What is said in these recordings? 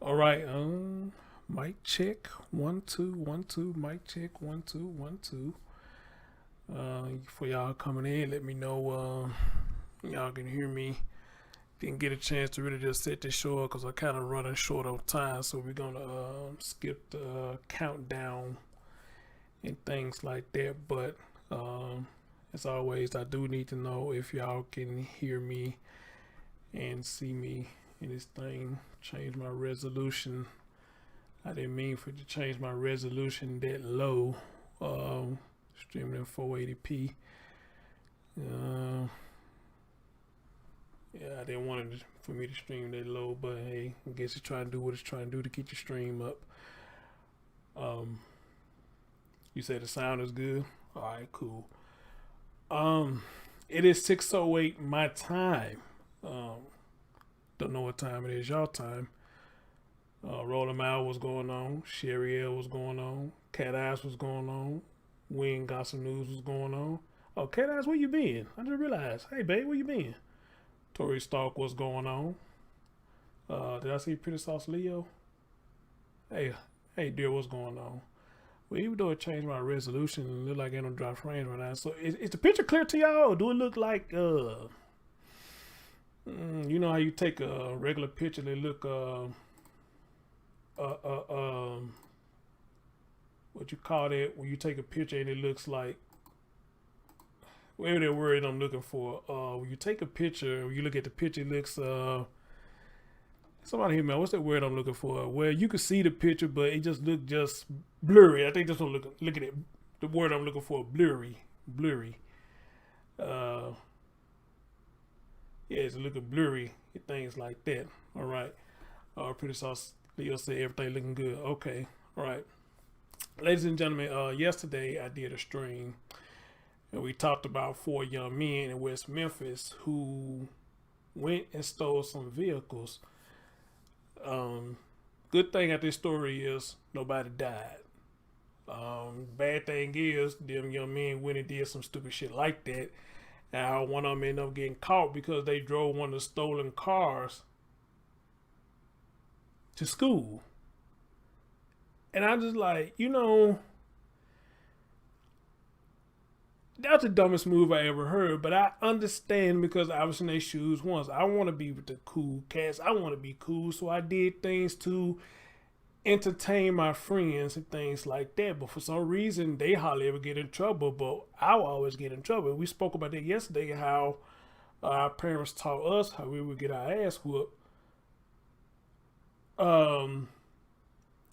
All right, mic check, 1 2 1 2, mic check, 1 2 1 2. For y'all coming in, let me know y'all can hear me. Didn't get a chance to really just set this show up because I'm kind of running short on time, so we're gonna skip the countdown and things like that. But as always, I do need to know if y'all can hear me and see me in this thing. Change my resolution. I didn't mean for it to change my resolution that low. Streaming in 480p. Yeah, I didn't want it for me to stream that low, but hey, I guess it's trying to do what it's trying to do to keep the stream up. You said the sound is good. All right, cool. It is 6:08 my time. Don't know what time it is y'all time. Rolling Mile was going on. Sherry L was going on. Cat Eyes was going on. Wing Gossip News was going on. Oh, Cat Eyes, where you been? I just realized. Hey, babe, where you been? Tori Stark was going on. Did I see Pretty Sauce Leo? Hey, dear, what's going on? Well, even though it changed my resolution and look like I don't drop frames right now, so is the picture clear to y'all? Or do it look like you know how you take a regular picture and they look what you call that when you take a picture and it looks like whatever that word I'm looking for. When you take a picture, when you look at the picture, it looks somebody hear me. What's that word I'm looking for? Where you can see the picture, but it just look just blurry. I think that's what I'm looking at. The word I'm looking for, blurry. Yeah, it's looking blurry. Things like that. All right. Pretty sauce. Leo said everything looking good. Okay. All right. Ladies and gentlemen, yesterday I did a stream and we talked about 4 young men in West Memphis who went and stole some vehicles. Good thing at this story is nobody died. Bad thing is them young men went and did some stupid shit like that. Now one of them ended up getting caught because they drove one of the stolen cars to school. And I just like, that's the dumbest move I ever heard. But I understand because I was in their shoes once. I want to be with the cool cats. I want to be cool. So I did things to entertain my friends and things like that. But for some reason, they hardly ever get in trouble. But I will always get in trouble. We spoke about that yesterday, how our parents taught us how we would get our ass whooped.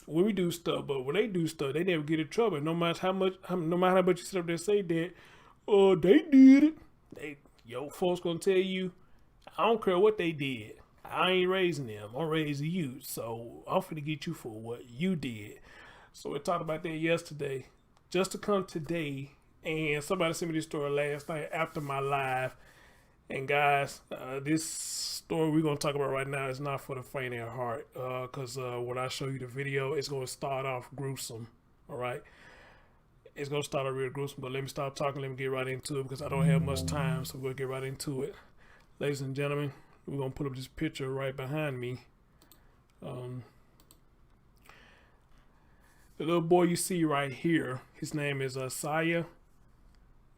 When we do stuff, but when they do stuff, they never get in trouble. No matter how much you sit up there and say that, they did it. Your folks gonna tell you, I don't care what they did. I ain't raising them. I'm raising you. So I'm finna get you for what you did. So we talked about that yesterday. Just to come today, and somebody sent me this story last night after my live. And guys, this story we're going to talk about right now is not for the faint of heart. Because when I show you the video, it's going to start off gruesome. All right? It's going to start off real gruesome. But let me stop talking. Let me get right into it because I don't have much time. So we'll get right into it. Ladies and gentlemen, we're going to put up this picture right behind me. The little boy you see right here, his name is Asiah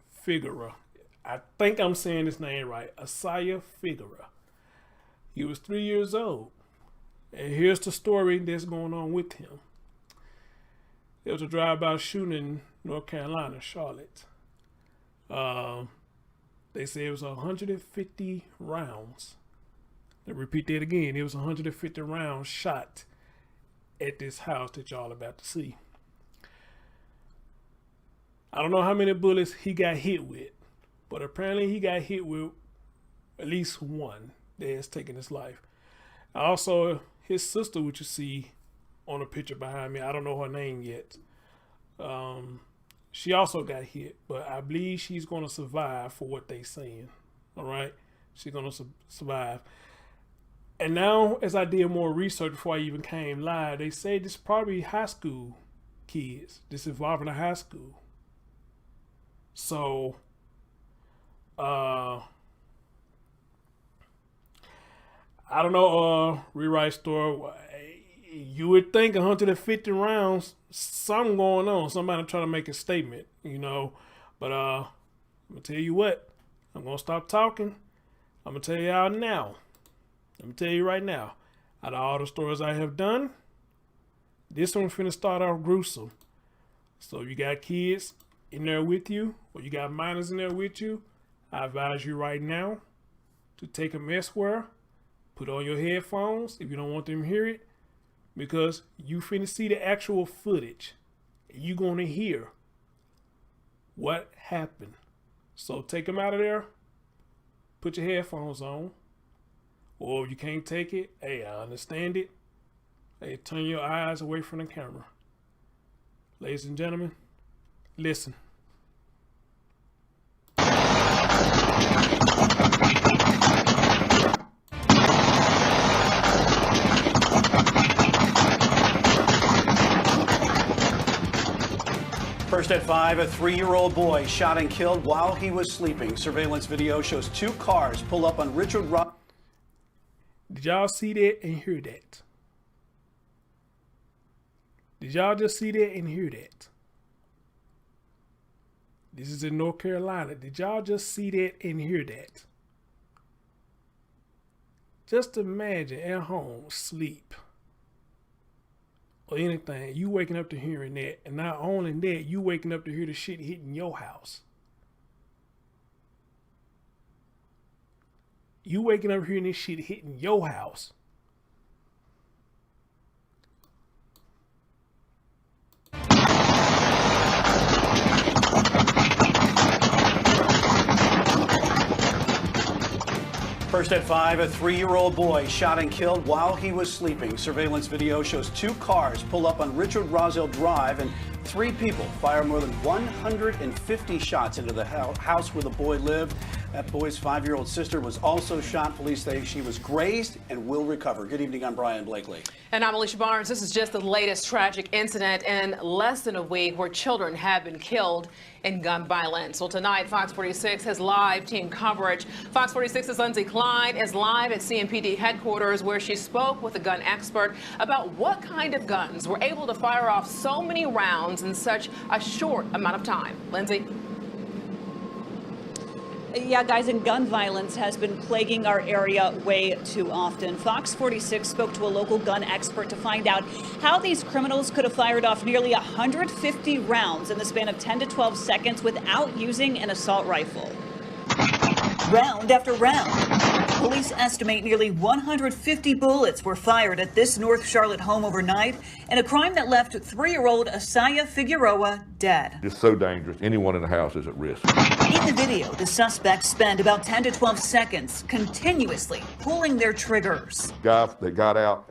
Figueroa. I think I'm saying his name right. Asiah Figueroa. He was 3 years old. And here's the story that's going on with him. There was a drive-by shooting in North Carolina, Charlotte. They say it was 150 rounds. Let me repeat that again. It was 150 rounds shot at this house that y'all about to see. I don't know how many bullets he got hit with. But apparently he got hit with at least one that has taken his life. Also, his sister, which you see on the picture behind me, I don't know her name yet. She also got hit, but I believe she's going to survive for what they saying. All right? She's going to survive. And now, as I did more research before I even came live, they say this is probably high school kids. This involving a high school. So I don't know, rewrite store. you would think 150 rounds, something going on. Somebody trying to make a statement, you know. But I'm gonna tell you what. I'm gonna stop talking. I'm gonna tell y'all now. I'm gonna tell you right now. Out of all the stories I have done, this one's finna start off gruesome. So if you got kids in there with you, or you got minors in there with you, I advise you right now to take them elsewhere. Put on your headphones if you don't want them to hear it, because you finna see the actual footage. You gonna hear what happened. So take them out of there. Put your headphones on. Or if you can't take it, hey, I understand it. Hey, turn your eyes away from the camera. Ladies and gentlemen, listen. First at 5, a 3-year-old boy shot and killed while he was sleeping. Surveillance video shows 2 cars pull up on Richard Rozzelle. Did y'all see that and hear that? Did y'all just see that and hear that? This is in North Carolina. Did y'all just see that and hear that? Just imagine at home, sleep, or anything, you waking up to hearing that, and not only that, you waking up to hear the shit hitting your house. You waking up hearing this shit hitting your house. First at 5, a 3-year-old boy shot and killed while he was sleeping. Surveillance video shows 2 cars pull up on Richard Rozzelle Drive, and 3 people fire more than 150 shots into the house where the boy lived. That boy's 5-year-old sister was also shot. Police say she was grazed and will recover. Good evening, I'm Brian Blakely. And I'm Alicia Barnes. This is just the latest tragic incident in less than a week where children have been killed in gun violence. Well, tonight, Fox 46 has live team coverage. Fox 46's Lindsay Klein is live at CMPD headquarters, where she spoke with a gun expert about what kind of guns were able to fire off so many rounds in such a short amount of time. Lindsay? Yeah, guys, and gun violence has been plaguing our area way too often. Fox 46 spoke to a local gun expert to find out how these criminals could have fired off nearly 150 rounds in the span of 10 to 12 seconds without using an assault rifle. Round after round. Police estimate nearly 150 bullets were fired at this North Charlotte home overnight in a crime that left 3-year-old Asiah Figueroa dead. It's so dangerous. Anyone in the house is at risk. In the video, the suspects spend about 10 to 12 seconds continuously pulling their triggers. The guy that got out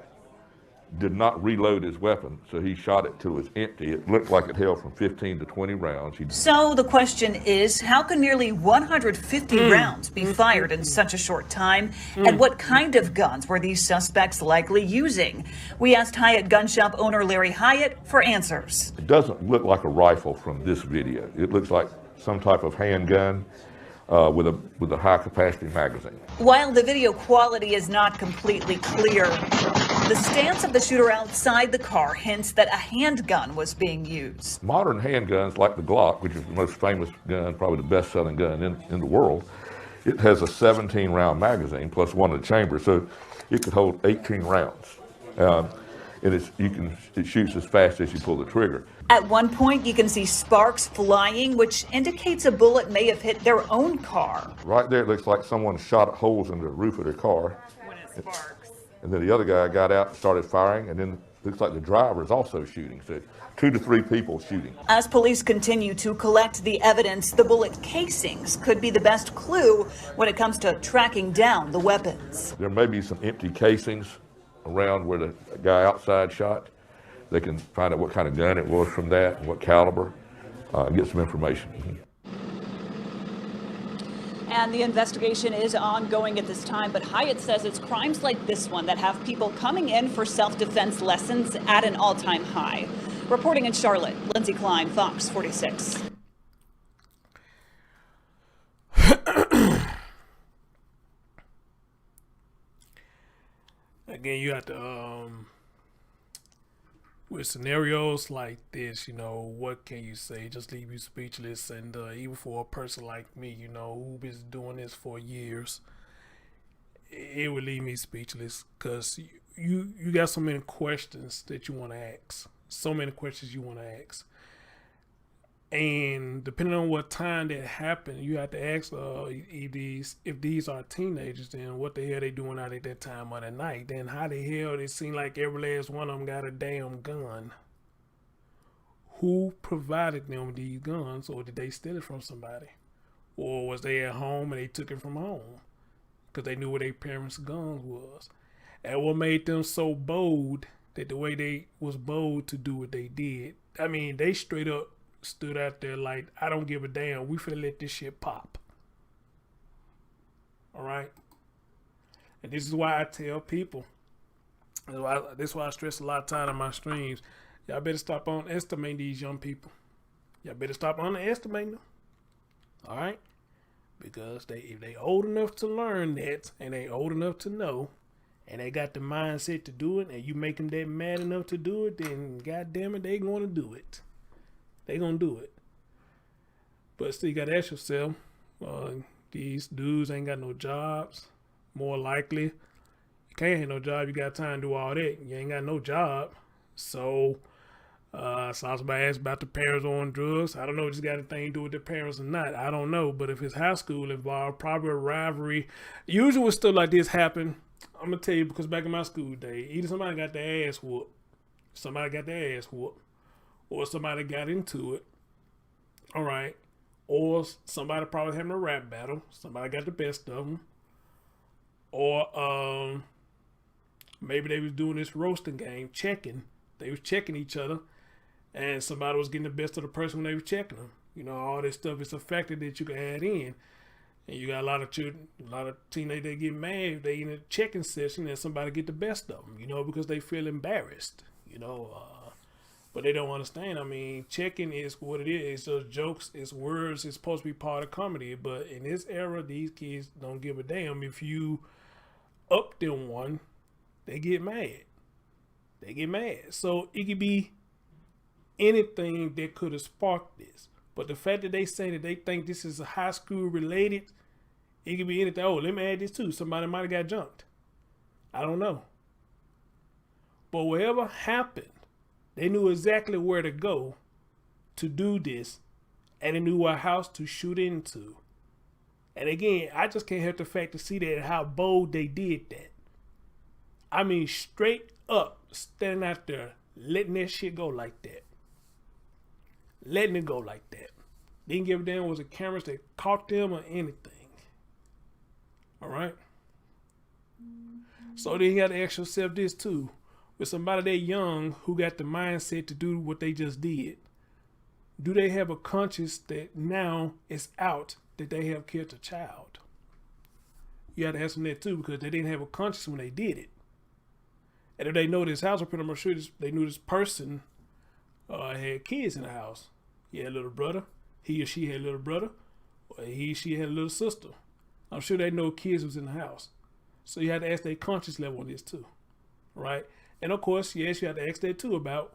did not reload his weapon, so he shot it till it was empty. It looked like it held from 15 to 20 rounds. So the question is, how can nearly 150 rounds be fired in such a short time? And what kind of guns were these suspects likely using? We asked Hyatt gun shop owner Larry Hyatt for answers. It doesn't look like a rifle from this video. It looks like some type of handgun with a high capacity magazine. While the video quality is not completely clear, the stance of the shooter outside the car hints that a handgun was being used. Modern handguns like the Glock, which is the most famous gun, probably the best selling gun in the world, it has a 17 round magazine plus one in the chamber, so it could hold 18 rounds. And it shoots as fast as you pull the trigger. At one point, you can see sparks flying, which indicates a bullet may have hit their own car. Right there, it looks like someone shot holes in the roof of their car. When it sparks. And then the other guy got out and started firing, and then it looks like the driver is also shooting. So 2 to 3 people shooting. As police continue to collect the evidence, the bullet casings could be the best clue when it comes to tracking down the weapons. There may be some empty casings around where the guy outside shot. They can find out what kind of gun it was from that and what caliber, and get some information. And the investigation is ongoing at this time, but Hyatt says it's crimes like this one that have people coming in for self-defense lessons at an all-time high. Reporting in Charlotte, Lindsay Klein, Fox 46. Again, you have to with scenarios like this, you know, what can you say? Just leave you speechless. And even for a person like me, you know, who been doing this for years, it would leave me speechless because you got so many questions that you want to ask. So many questions you want to ask. And depending on what time that happened, you have to ask if these are teenagers, then what the hell they doing out at that time of the night? Then how the hell it seem like every last one of them got a damn gun? Who provided them these guns, or did they steal it from somebody? Or was they at home and they took it from home because they knew where their parents' guns was? And what made them so bold that the way they was bold to do what they did? I mean, they straight up stood out there like, I don't give a damn. We finna let this shit pop. All right. And this is why I tell people. This is why I stress a lot of time on my streams. Y'all better stop underestimating these young people. Y'all better stop underestimating them. All right. Because if they old enough to learn that, and they old enough to know, and they got the mindset to do it, and you make them that mad enough to do it, then goddamn it, they gonna do it. They gonna do it. But still, you gotta ask yourself, these dudes ain't got no jobs. More likely, you can't have no job. You got time to do all that. You ain't got no job. So, somebody asked about the parents on drugs. I don't know if it's got anything to do with the parents or not. I don't know. But if it's high school involved, probably a rivalry. Usually when stuff like this happen, I'm gonna tell you, because back in my school day, either somebody got their ass whooped, or somebody got into it, all right, or somebody probably having a rap battle, somebody got the best of them, or maybe they was doing this roasting game, they was checking each other, and somebody was getting the best of the person when they was checking them. You know, all this stuff is a factor that you can add in. And you got a lot of children, a lot of teenagers, they get mad if they in a checking session and somebody get the best of them, you know, because they feel embarrassed, you know, but they don't understand. I mean, checking is what it is. It's just jokes, it's words, it's supposed to be part of comedy. But in this era, these kids don't give a damn. If you up them one, they get mad. They get mad. So it could be anything that could have sparked this. But the fact that they say that they think this is a high school related, it could be anything. Oh, let me add this too. Somebody might have got jumped. I don't know. But whatever happened, they knew exactly where to go to do this, and they knew what house to shoot into. And again, I just can't help the fact to see that how bold they did that. I mean, straight up standing out there, letting that shit go like that. Letting it go like that. Didn't give a damn was the cameras that caught them or anything. All right. So then you got to ask yourself this too. With somebody that young who got the mindset to do what they just did, do they have a conscience that now is out that they have killed a child? You got to ask them that too, because they didn't have a conscience when they did it. And if they know this house, I'm pretty much sure they knew this person had kids in the house. He had a little brother. He or she had a little brother. Or she had a little sister. I'm sure they know kids was in the house. So you have to ask their conscience level on this too. Right? And of course, yes, you have to ask that too about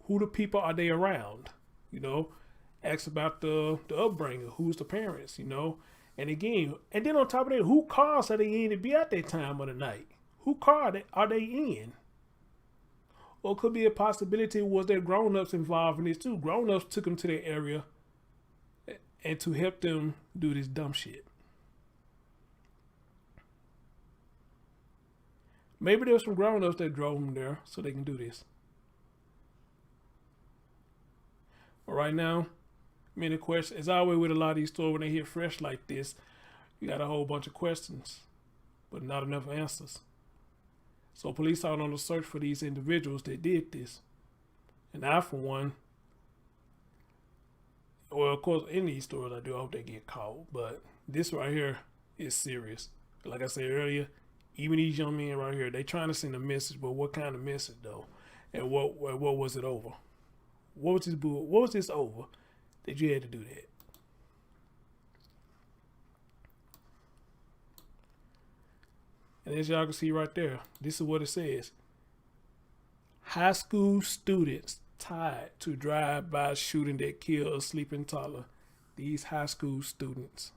who the people are they around. You know, ask about the upbringing. Who's the parents, you know? And again, and then on top of that, who cars are they in to be at that time of the night? Who car are they in? Or it could be a possibility was there grown-ups involved in this too. Grown-ups took them to their area and to help them do this dumb shit. Maybe there were some grown-ups that drove them there so they can do this. But right now, many questions. As always with a lot of these stories, when they hit fresh like this, you got a whole bunch of questions, but not enough answers. So police are on the search for these individuals that did this. And I, for one, well, of course, in these stories, I do hope they get caught. But this right here is serious. Like I said earlier, even these young men right here, they trying to send a message, but what kind of message though? And what was it over? What was this over that you had to do that? And as y'all can see right there, this is what it says. High school students tied to drive-by shooting that killed a sleeping toddler. These high school students.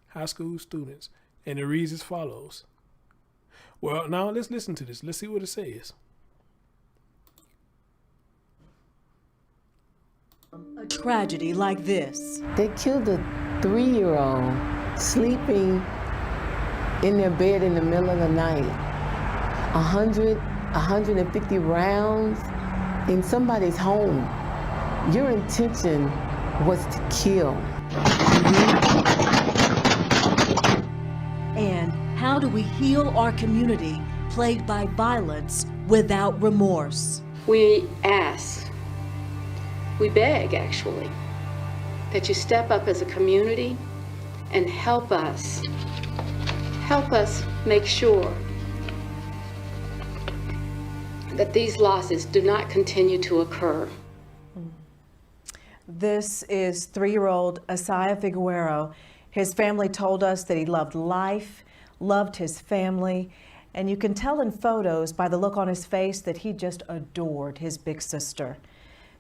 High school students. And the reasons follows. Well, now let's listen to this. Let's see what it says. A tragedy like this. They killed a 3-year-old sleeping in their bed in the middle of the night. 150 rounds in somebody's home. Your intention was to kill. And how do we heal our community plagued by violence without remorse? We ask, we beg actually, that you step up as a community and help us make sure that these losses do not continue to occur. This is 3-year-old Asiah Figueroa. His family told us that he loved life, loved his family, and you can tell in photos by the look on his face that he just adored his big sister.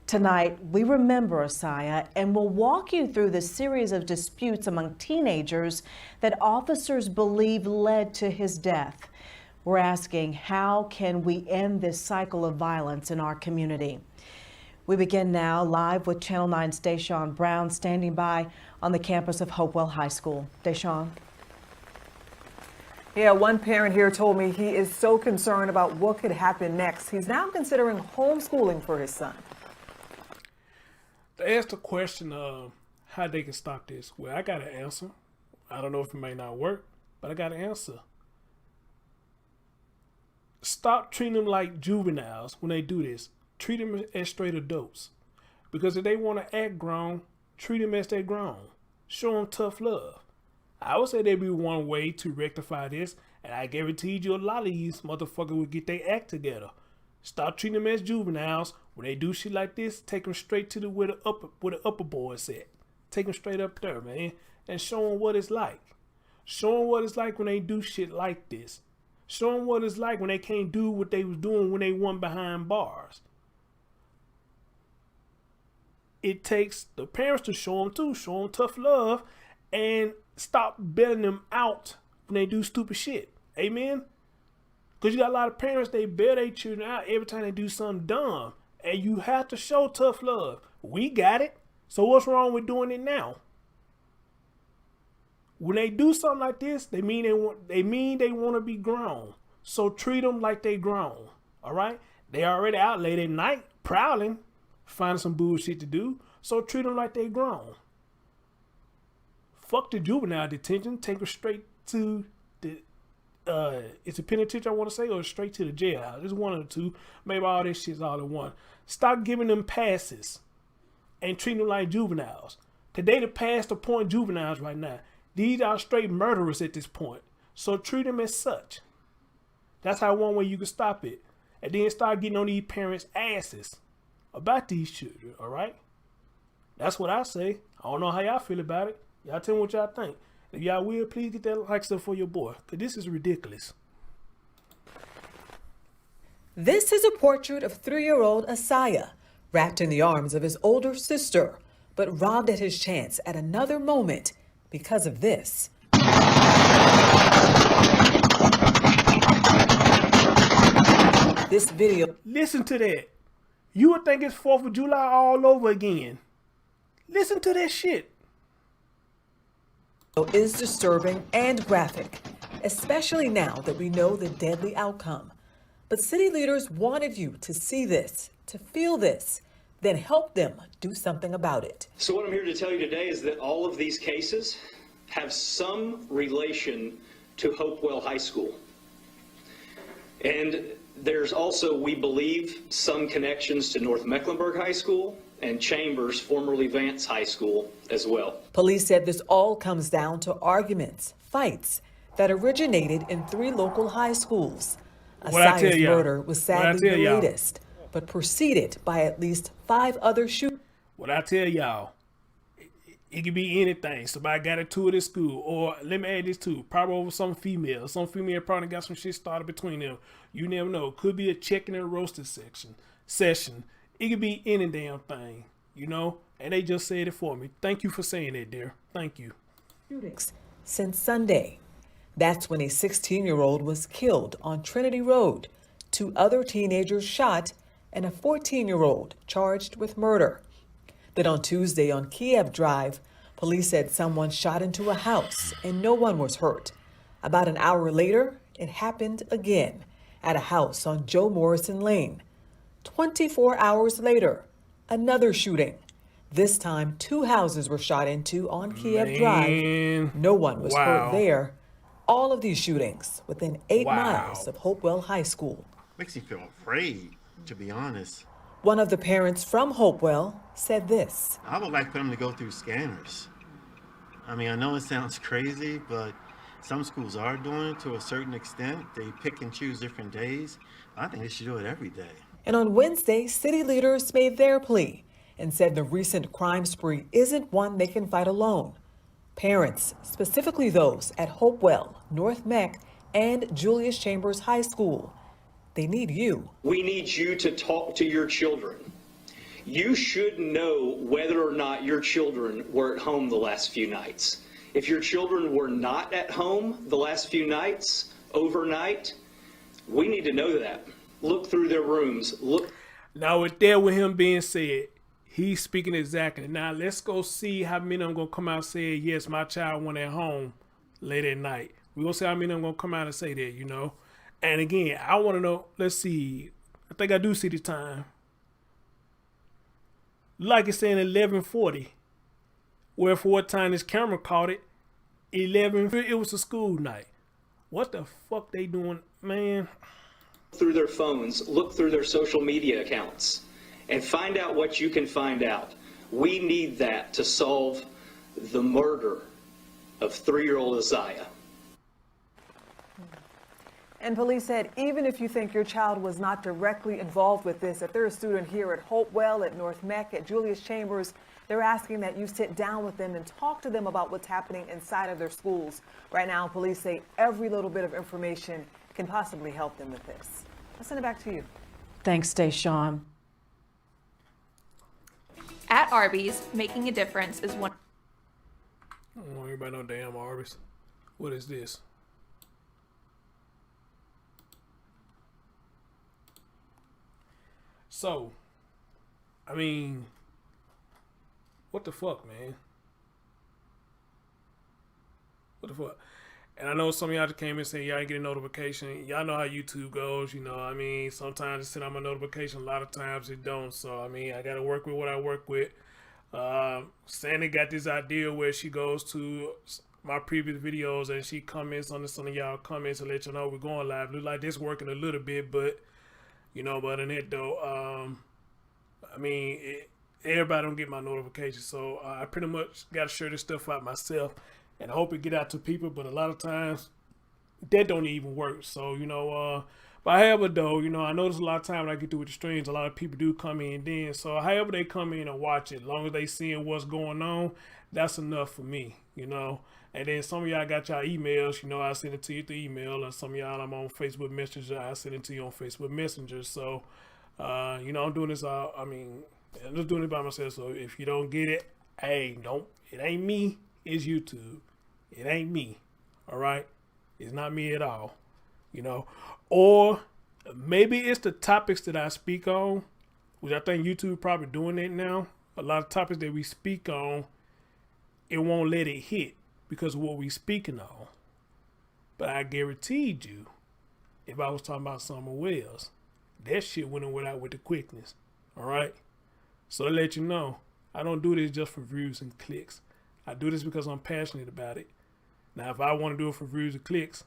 Tonight, we remember Asiah and will walk you through the series of disputes among teenagers that officers believe led to his death. We're asking, how can we end this cycle of violence in our community? We begin now live with Channel 9's Deshaun Brown standing by on the campus of Hopewell High School. Deshaun. Yeah, one parent here told me he is so concerned about what could happen next. He's now considering homeschooling for his son. They asked the question of how they can stop this. Well, I got an answer. I don't know if it may not work, but I got an answer. Stop treating them like juveniles when they do this. Treat them as straight adults. Because if they want to act grown, treat them as they grown. Show them tough love. I would say there'd be one way to rectify this, and I guarantee you a lot of these motherfuckers would get their act together. Stop treating them as juveniles. When they do shit like this, take them straight to where the upper boys at. Take them straight up there, man, and show them what it's like. Show them what it's like when they do shit like this. Show them what it's like when they can't do what they was doing when they won behind bars. It takes the parents to show them too. Show them tough love and stop bailing them out when they do stupid shit. Amen? Because you got a lot of parents, they bail their children out every time they do something dumb. And you have to show tough love. We got it. So what's wrong with doing it now? When they do something like this, they mean they want to be grown. So treat them like they grown. All right? They already out late at night prowling, finding some bullshit to do. So treat them like they grown. Fuck the juvenile detention. Take them straight to the it's a penitentiary, I want to say, or straight to the jailhouse. It's one of the two. Maybe all this shit's all in one. Stop giving them passes and treating them like juveniles. Today, the past the point juveniles right now. These are straight murderers at this point. So treat them as such. That's how one way you can stop it. And then start getting on these parents' asses about these children, all right? That's what I say. I don't know how y'all feel about it. Y'all tell me what y'all think. If y'all will, please get that like stuff for your boy, because this is ridiculous. This is a portrait of 3-year-old Asiah, wrapped in the arms of his older sister, but robbed at his chance at another moment because of this. This video. Listen to that. You would think it's 4th of July all over again. Listen to that shit. Is disturbing and graphic, especially now that we know the deadly outcome. But city leaders wanted you to see this, to feel this, then help them do something about it. So what I'm here to tell you today is that all of these cases have some relation to Hopewell High School. And there's also, we believe, some connections to North Mecklenburg High School and Chambers, formerly Vance High School, as well. Police said this all comes down to arguments, fights that originated in 3 local high schools. Asiah's murder was sadly the latest, but preceded by at least 5 other shootings. What I tell y'all, It could be anything. Somebody got into it at school. Or let me add this too. Probably over some female. Some female probably got some shit started between them. You never know. Could be a checking and roasted session. It could be any damn thing. You know? And they just said it for me. Thank you for saying that, dear. Thank you. Since Sunday. That's when a 16-year-old was killed on Trinity Road. 2 other teenagers shot and a 14-year-old charged with murder. Then on Tuesday on Kiev Drive, police said someone shot into a house and no one was hurt. About an hour later, it happened again at a house on Joe Morrison Lane. 24 hours later, another shooting. This time, 2 houses were shot into on Kiev Drive. No one was hurt there. All of these shootings within 8 miles of Hopewell High School. Makes me feel afraid, to be honest. One of the parents from Hopewell said this. I would like for them to go through scanners. I mean, I know it sounds crazy, but some schools are doing it to a certain extent. They pick and choose different days. I think they should do it every day. And on Wednesday, city leaders made their plea and said the recent crime spree isn't one they can fight alone. Parents, specifically those at Hopewell, North Meck, and Julius Chambers High School, they need you. We need you to talk to your children. You should know whether or not your children were at home the last few nights. If your children were not at home the last few nights, overnight, we need to know that. Look through their rooms. Look. Now with him being said, he's speaking exactly. Now let's go see how many of them gonna come out and say, yes, my child went at home late at night. We're gonna see how many of them gonna come out and say that, you know. And again, I wanna know, let's see. I think I do see the time. Like it's saying 11:40. Where for what time this camera caught it, 11, it was a school night. What the fuck they doing, man? Through their phones, look through their social media accounts, and find out what you can find out. We need that to solve the murder of 3-year-old Asiah. And police said even if you think your child was not directly involved with this, if they're a student here at Hopewell, at North Meck, at Julius Chambers, they're asking that you sit down with them and talk to them about what's happening inside of their schools. Right now, police say every little bit of information can possibly help them with this. I'll send it back to you. Thanks, Deshawn. At Arby's, making a difference is one. I don't want anybody no damn Arby's. What is this? So, I mean, what the fuck, man? What the fuck? And I know some of y'all just came in saying y'all ain't getting a notification. Y'all know how YouTube goes, you know. I mean, sometimes it send out my notification. A lot of times it don't. So, I mean, I got to work with what I work with. Sandy got this idea where she goes to my previous videos and she comments on some of y'all comments to let you know we're going live. Look like this working a little bit, but, you know, but in it though, I mean, everybody don't get my notifications. So I pretty much got to share this stuff out myself. And I hope it get out to people, but a lot of times that don't even work. So, you know, but however though, you know, I notice a lot of time when I get through with the streams, a lot of people do come in then. So however they come in and watch it, as long as they seeing what's going on, that's enough for me, you know. And then some of y'all got y'all emails, you know, I send it to you through email, and some of y'all I'm on Facebook Messenger, I send it to you on Facebook Messenger. So, you know, I'm doing this I'm just doing it by myself. So if you don't get it, hey, it ain't me. It's YouTube. It ain't me. All right. It's not me at all. You know, or maybe it's the topics that I speak on, which I think YouTube probably doing that now. A lot of topics that we speak on, it won't let it hit because of what we speaking on. But I guaranteed you, if I was talking about something else, that shit went out with the quickness. All right. So to let you know, I don't do this just for views and clicks. I do this because I'm passionate about it. Now, if I want to do it for views and clicks,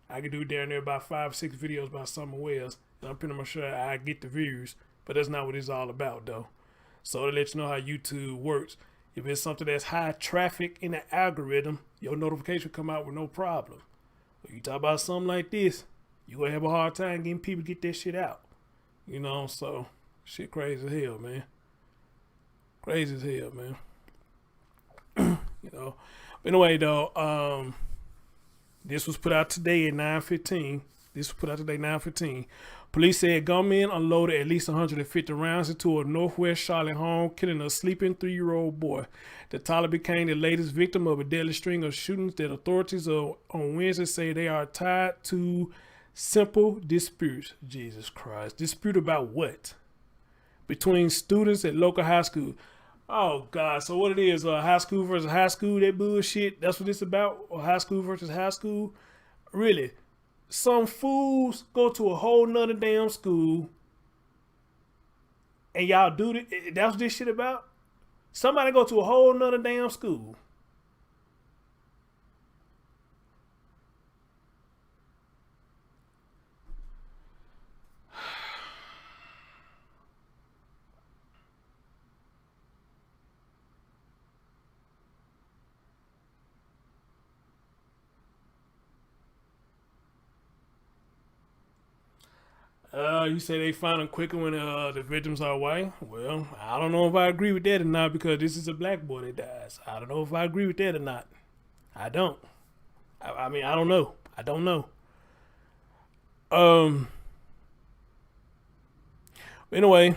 I can do down there about 5 or 6 videos about something else, and I'm pretty much sure I get the views, but that's not what it's all about, though. So to let you know how YouTube works, if it's something that's high traffic in the algorithm, your notification come out with no problem. If you talk about something like this, you're going to have a hard time getting people to get that shit out. You know, so shit crazy as hell, man. Crazy as hell, man. you know. Anyway, though, this was put out today at 9:15. Police said gunmen unloaded at least 150 rounds into a northwest Charlotte home, killing a sleeping 3-year-old boy. The toddler became the latest victim of a deadly string of shootings that authorities on Wednesday say they are tied to simple disputes. Jesus Christ. Dispute about what? Between students at local high school. Oh, God. So what it is, high school versus high school, that bullshit? That's what it's about? Or high school versus high school? Really? Some fools go to a whole nother damn school and y'all do that? That's what this shit about? Somebody go to a whole nother damn school. You say they find them quicker when the victims are white. Well, I don't know if I agree with that or not, because this is a black boy that dies. I don't know if I agree with that or not. I don't. I mean, I don't know. I don't know. Anyway,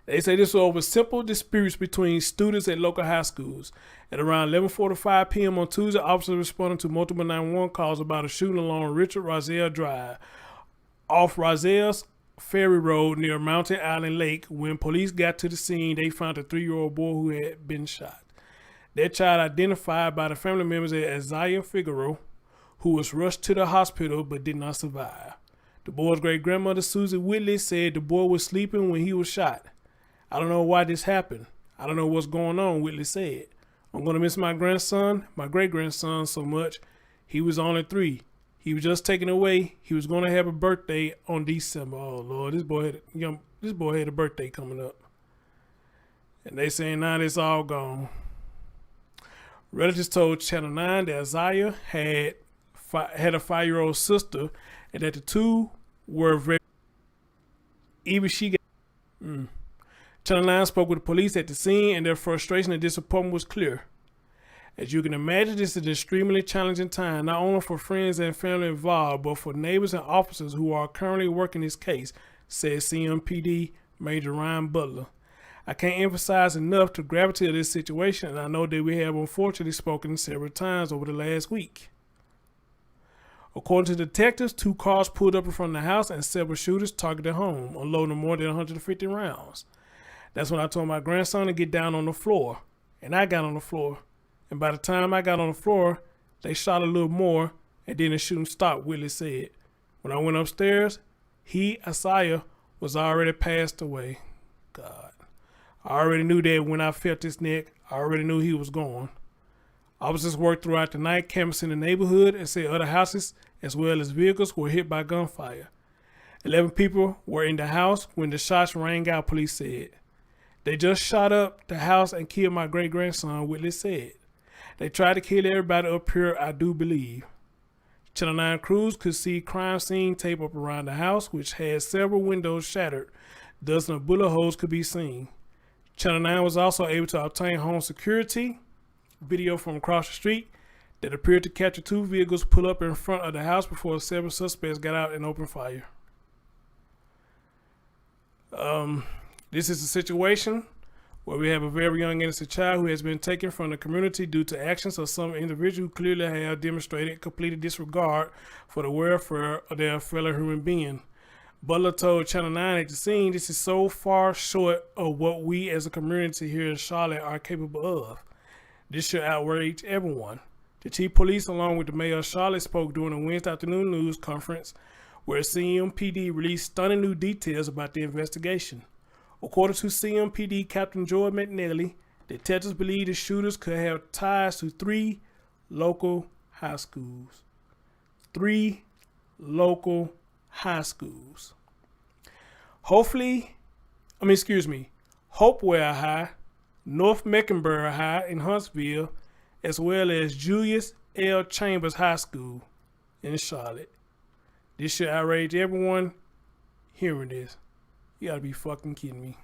they say this was over simple disputes between students at local high schools. At around 11:45 p.m. on Tuesday, officers responded to multiple 911 calls about a shooting along Richard Rozzelle Drive off Rozzelle's Ferry Road near Mountain Island Lake. When police got to the scene, they found a 3-year-old boy who had been shot. That child, identified by the family members as Asiah Figueroa, who was rushed to the hospital but did not survive. The boy's great-grandmother, Susie Whitley, said the boy was sleeping when he was shot. I don't know why this happened. I don't know what's going on, Whitley said. I'm going to miss my grandson, my great-grandson, so much. He was only 3. He was just taken away. He was going to have a birthday on December. Oh, Lord, this boy had a birthday coming up. And they saying now it's all gone. Relatives told Channel 9 that Asiah had a 5-year-old sister and that the two were very... Even she got... Channel 9 spoke with the police at the scene, and their frustration and disappointment was clear. As you can imagine, this is an extremely challenging time, not only for friends and family involved, but for neighbors and officers who are currently working this case, said CMPD Major Ryan Butler. I can't emphasize enough the gravity of this situation, and I know that we have unfortunately spoken several times over the last week. According to detectives, 2 cars pulled up in front of the house and several shooters targeted the home, unloading more than 150 rounds. That's when I told my grandson to get down on the floor, and I got on the floor. And by the time I got on the floor, they shot a little more, and then the shooting stopped, Whitley said. When I went upstairs, Asiah, was already passed away. God. I already knew that when I felt his neck, I already knew he was gone. Officers worked throughout the night, canvassing the neighborhood, and said other houses, as well as vehicles, were hit by gunfire. 11 people were in the house when the shots rang out, police said. They just shot up the house and killed my great-grandson, Whitley said. They tried to kill everybody up here, I do believe. Channel 9 crews could see crime scene tape up around the house, which had several windows shattered. Dozens of bullet holes could be seen. Channel 9 was also able to obtain home security video from across the street that appeared to capture 2 vehicles pull up in front of the house before several suspects got out and opened fire. This is a situation where we have a very young innocent child who has been taken from the community due to actions of some individual who clearly have demonstrated complete disregard for the welfare of their fellow human being. Butler told Channel 9 at the scene, this is so far short of what we as a community here in Charlotte are capable of. This should outrage everyone. The chief police, along with the mayor of Charlotte, spoke during a Wednesday afternoon news conference where CMPD released stunning new details about the investigation. According to CMPD Captain Joy McNally, detectives believe the shooters could have ties to 3 local high schools. 3 local high schools. Hopewell High, North Mecklenburg High in Huntsville, as well as Julius L. Chambers High School in Charlotte. This should outrage everyone hearing this. You gotta be fucking kidding me.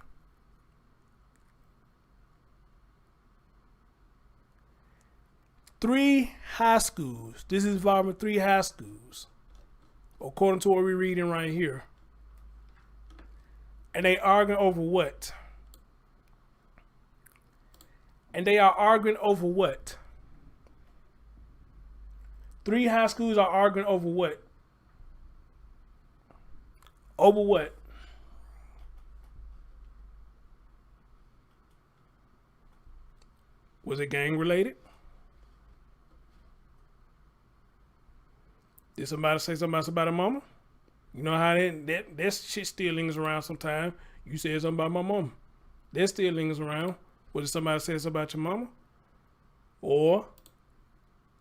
3 high schools. This is involving 3 high schools, according to what we're reading right here. And they arguing over what? And they are arguing over what? 3 high schools are arguing over what? Over what? Was it gang related? Did somebody say something about somebody's mama? You know how that shit still lingers around sometimes. You said something about my mama. That still lingers around. Was it somebody say something about your mama? Or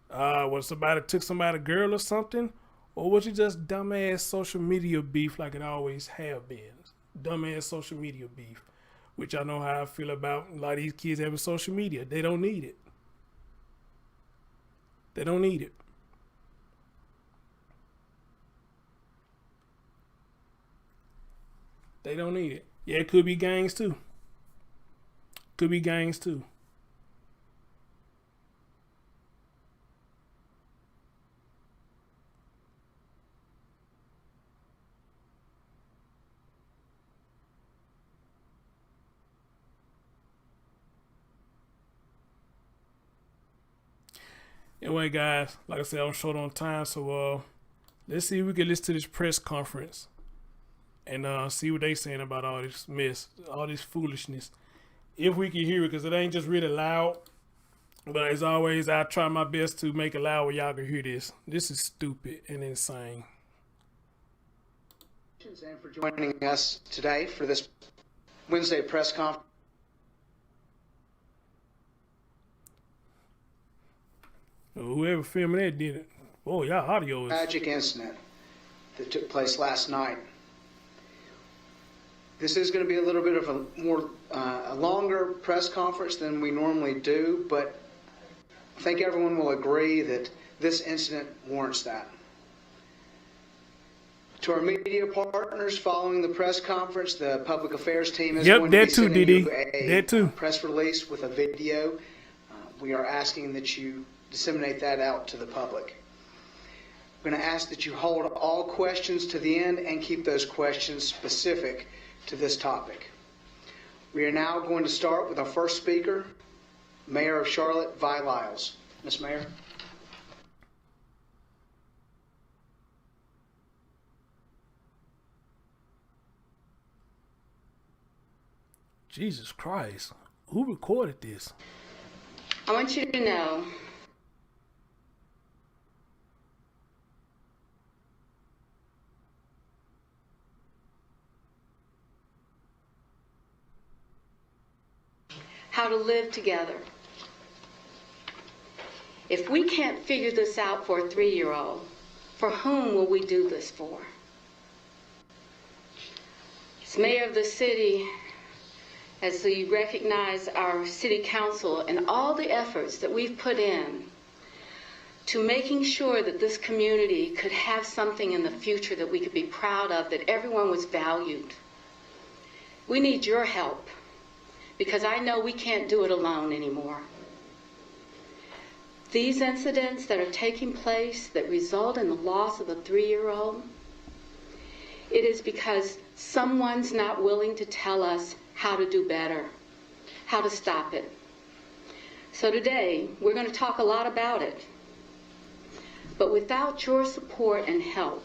was somebody took somebody's girl or something? Or was it just dumbass social media beef like it always have been? Dumbass social media beef. Which I know how I feel about a lot of these kids having social media. They don't need it. They don't need it. They don't need it. Yeah, it could be gangs too. Could be gangs too. Anyway, guys, like I said, I'm short on time, so let's see if we can listen to this press conference and see what they saying about all this mess, all this foolishness. If we can hear it, because it ain't just really loud. But as always, I try my best to make it loud where y'all can hear this. This is stupid and insane. And for joining us today for this Wednesday press conference. Whoever filming that did it. Oh, y'all audio is... Tragic incident that took place last night. This is going to be a little bit of a longer press conference than we normally do, but I think everyone will agree that this incident warrants that. To our media partners following the press conference, the public affairs team is going to be sending you a press release with a video. We are asking that you disseminate that out to the public. I'm going to ask that you hold all questions to the end and keep those questions specific to this topic. We are now going to start with our first speaker, Mayor of Charlotte, Vi Lyles. Ms. Mayor. Jesus Christ. Who recorded this? I want you to know how to live together. If we can't figure this out for a 3-year-old, for whom will we do this for? As mayor of the city, as we recognize our city council and all the efforts that we've put in to making sure that this community could have something in the future that we could be proud of, that everyone was valued. We need your help, because I know we can't do it alone anymore. These incidents that are taking place that result in the loss of a 3-year-old, it is because someone's not willing to tell us how to do better, how to stop it. So today, we're going to talk a lot about it. But without your support and help,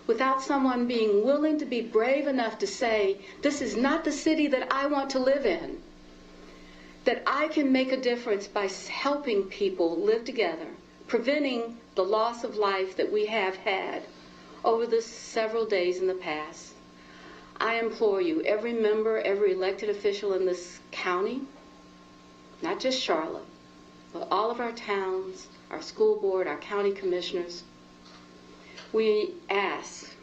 without someone being willing to be brave enough to say, this is not the city that I want to live in, that I can make a difference by helping people live together, preventing the loss of life that we have had over the several days in the past. I implore you, every member, every elected official in this county, not just Charlotte, but all of our towns, our school board, our county commissioners, we ask,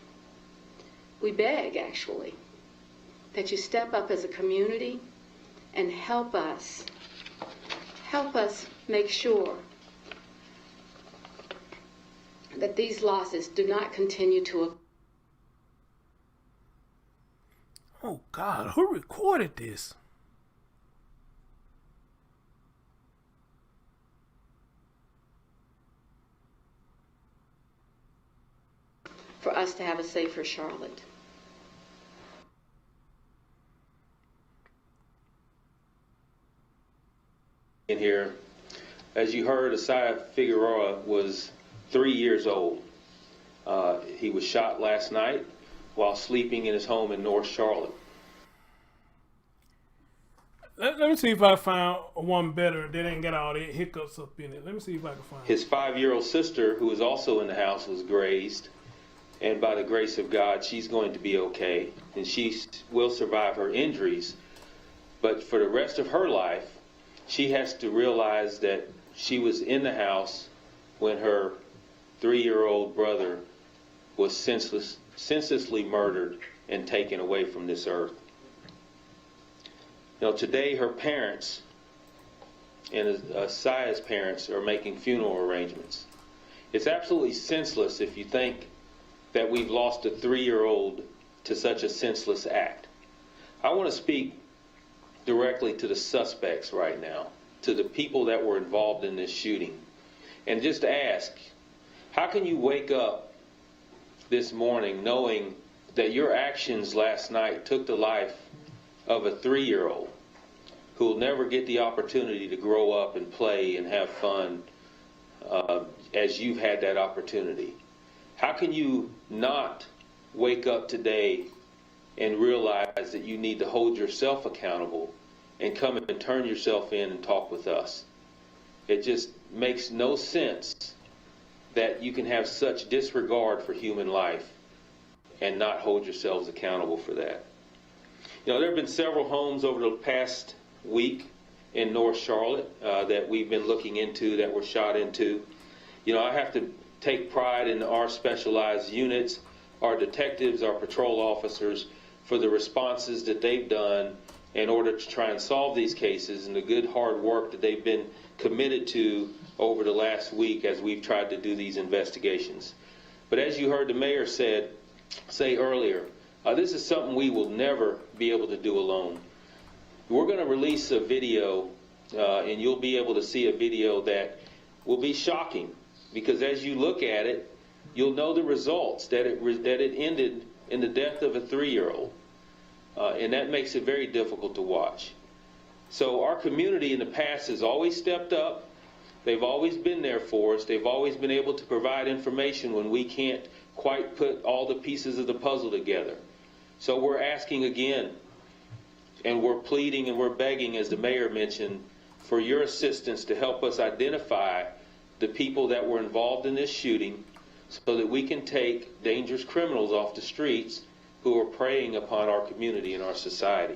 we beg actually, that you step up as a community and help us make sure that these losses do not continue to occur. Oh God, who recorded this? for us to have a safer Charlotte. In here, as you heard, Asiah Figueroa was 3 years old. He was shot last night while sleeping in his home in North Charlotte. Let me see if I found one better that ain't got all the hiccups up in it. Let me see if I can find His 5-year-old sister, who was also in the house, was grazed. And by the grace of God, she's going to be okay. And she will survive her injuries. But for the rest of her life, she has to realize that she was in the house when her 3-year-old brother was senselessly murdered and taken away from this earth. You know, today her parents and Asiah's parents are making funeral arrangements. It's absolutely senseless if you think that we've lost a 3-year-old to such a senseless act. I want to speak directly to the suspects right now, to the people that were involved in this shooting, and just ask, how can you wake up this morning knowing that your actions last night took the life of a 3-year-old who will never get the opportunity to grow up and play and have fun as you've had that opportunity? How can you not wake up today and realize that you need to hold yourself accountable and come and turn yourself in and talk with us? It just makes no sense that you can have such disregard for human life and not hold yourselves accountable for that. You know, there have been several homes over the past week in North Charlotte that we've been looking into that were shot into. You know, I have to take pride in our specialized units, our detectives, our patrol officers, for the responses that they've done in order to try and solve these cases and the good hard work that they've been committed to over the last week as we've tried to do these investigations. But as you heard the mayor say earlier, this is something we will never be able to do alone. We're going to release a video, and you'll be able to see a video that will be shocking, because as you look at it, you'll know the results, that it ended in the death of a 3-year-old. And that makes it very difficult to watch. So our community in the past has always stepped up. They've always been there for us. They've always been able to provide information when we can't quite put all the pieces of the puzzle together. So we're asking again, and we're pleading and we're begging, as the mayor mentioned, for your assistance to help us identify the people that were involved in this shooting so that we can take dangerous criminals off the streets who are preying upon our community and our society.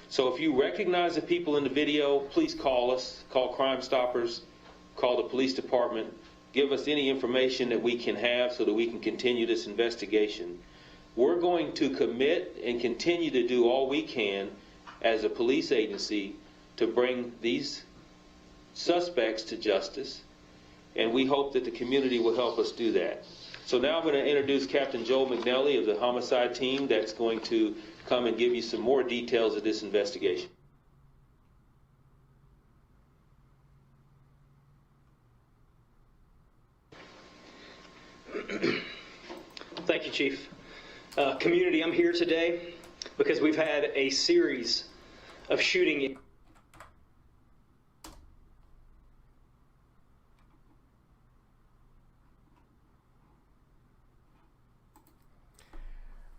So if you recognize the people in the video, please call us, call Crime Stoppers, call the police department, give us any information that we can have so that we can continue this investigation. We're going to commit and continue to do all we can as a police agency to bring these suspects to justice, and we hope that the community will help us do that. So now I'm going to introduce Captain Joel McNally of the homicide team that's going to come and give you some more details of this investigation. Thank you, Chief. Community, I'm here today because we've had a series of shooting.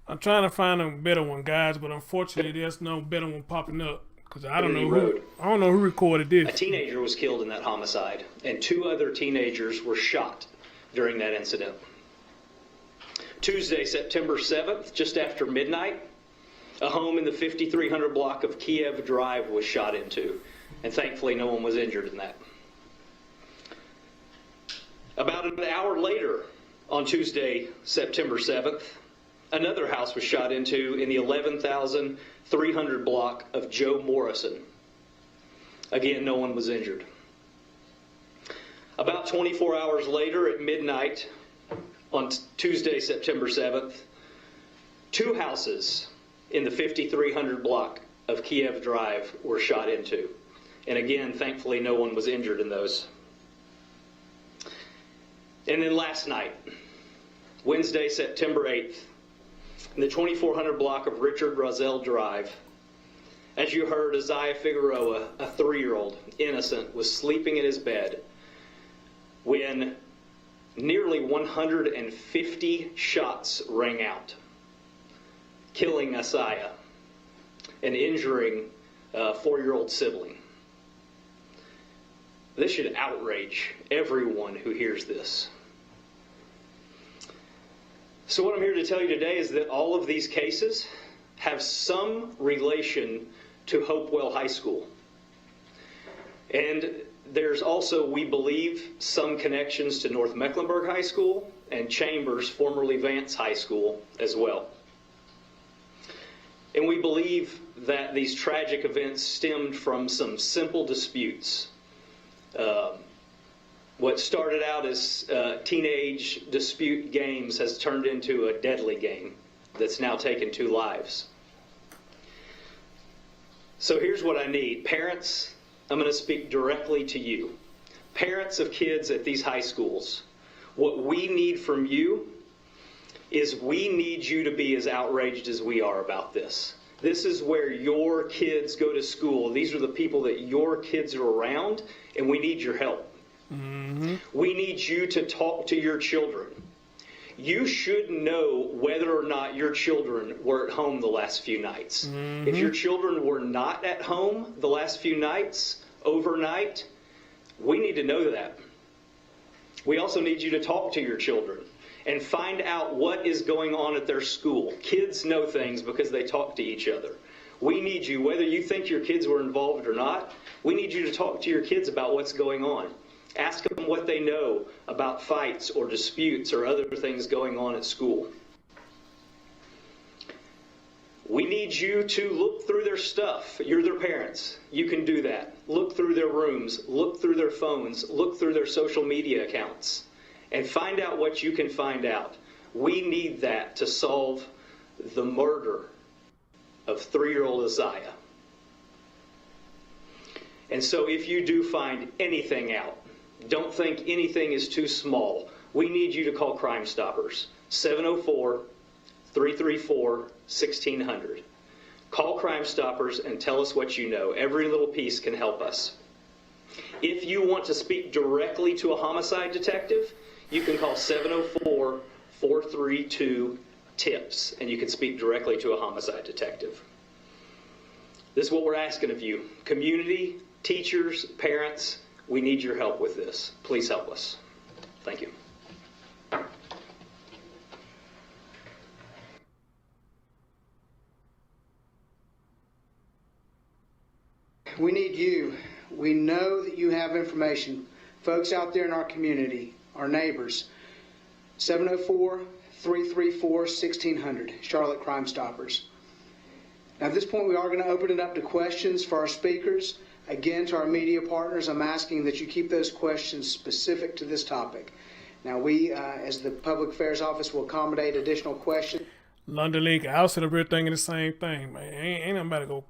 I'm trying to find a better one, guys, but unfortunately, there's no better one popping up because I don't know who recorded this. A teenager was killed in that homicide, and 2 other teenagers were shot during that incident. Tuesday, September 7th, just after midnight, a home in the 5300 block of Kiev Drive was shot into, and thankfully no one was injured in that. About an hour later, on Tuesday, September 7th, another house was shot into in the 11,300 block of Joe Morrison. Again, no one was injured. About 24 hours later at midnight on Tuesday, September 7th, 2 houses in the 5300 block of Kiev Drive were shot into. And again, thankfully, no one was injured in those. And then last night, Wednesday, September 8th, in the 2400 block of Richard Rozzelle Drive. As you heard, Asiah Figueroa, a 3-year-old, innocent, was sleeping in his bed when nearly 150 shots rang out, killing Asiah and injuring a 4-year-old sibling. This should outrage everyone who hears this. So what I'm here to tell you today is that all of these cases have some relation to Hopewell High School. And there's also, we believe, some connections to North Mecklenburg High School and Chambers, formerly Vance High School, as well. And we believe that these tragic events stemmed from some simple disputes. What started out as teenage dispute games has turned into a deadly game that's now taken 2 lives. So here's what I need. Parents, I'm going to speak directly to you. Parents of kids at these high schools, what we need from you is we need you to be as outraged as we are about this. This is where your kids go to school. These are the people that your kids are around, and we need your help. Mm-hmm. We need you to talk to your children. You should know whether or not your children were at home the last few nights. Mm-hmm. If your children were not at home the last few nights, overnight, we need to know that. We also need you to talk to your children and find out what is going on at their school. Kids know things because they talk to each other. We need you, whether you think your kids were involved or not, we need you to talk to your kids about what's going on. Ask them what they know about fights or disputes or other things going on at school. We need you to look through their stuff. You're their parents. You can do that. Look through their rooms, look through their phones, look through their social media accounts, and find out what you can find out. We need that to solve the murder of 3-year-old Asiah. And so if you do find anything out, don't think anything is too small. We need you to call Crime Stoppers, 704-334-1600. Call Crime Stoppers and tell us what you know. Every little piece can help us. If you want to speak directly to a homicide detective, you can call 704-432-TIPS, and you can speak directly to a homicide detective. This is what we're asking of you. Community, teachers, parents, we need your help with this. Please help us. Thank you. We need you. We know that you have information. Folks out there in our community, our neighbors, 704-334-1600, Charlotte Crime Stoppers. Now at this point we are going to open it up to questions for our speakers. Again, to our media partners, I'm asking that you keep those questions specific to this topic. Now we, as the Public Affairs Office, will accommodate additional questions. London Link, I was sitting up here thinking the same thing, man. Ain't nobody go.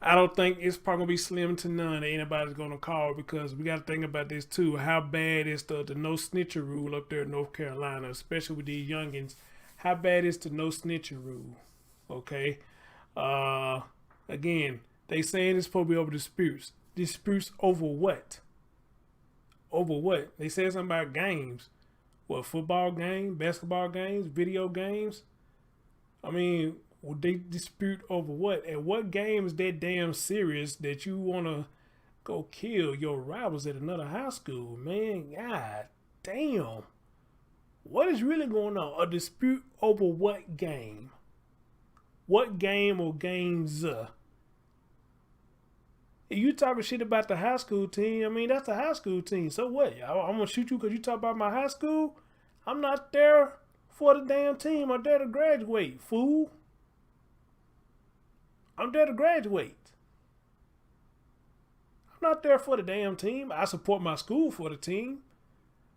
I don't think it's probably gonna be slim to none. Ain't nobody's gonna call, because we got to think about this too. How bad is the no snitching rule up there in North Carolina, especially with these youngins? How bad is the no snitching rule? Okay. Again, they saying it's supposed to be over disputes. Disputes over what? Over what? They said something about games. What, football games, basketball games, video games? I mean, would they dispute over what? And what game is that damn serious that you want to go kill your rivals at another high school? Man, god damn. What is really going on? A dispute over what game? What game or games? If you talking shit about the high school team, I mean, that's the high school team. So what? I'm going to shoot you because you talk about my high school? I'm not there for the damn team. I'm there to graduate, fool. I'm there to graduate. I'm not there for the damn team. I support my school for the team.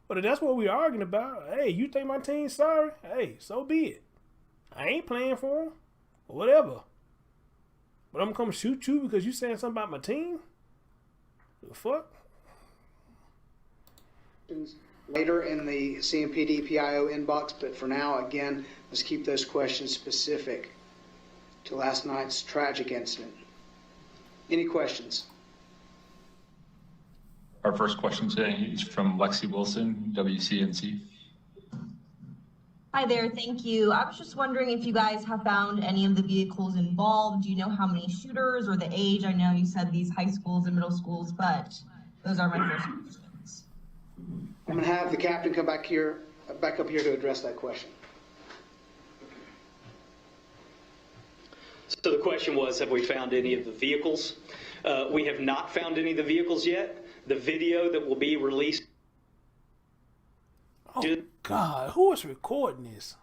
But if that's what we're arguing about, hey, you think my team's sorry? Hey, so be it. I ain't playing for them. Whatever. But I'm going to come shoot you because you saying something about my team? The fuck? later in the CMPD PIO inbox, but for now, again, let's keep those questions specific to last night's tragic incident. Any questions? Our first question today is from Lexi Wilson, WCNC. Hi there, thank you. I was just wondering if you guys have found any of the vehicles involved. Do you know how many shooters or the age? I know you said these high schools and middle schools, but those are my first questions. I'm going to have the captain come back up here to address that question. So the question was, have we found any of the vehicles? We have not found any of the vehicles yet. The video that will be released. Oh God, who is recording this?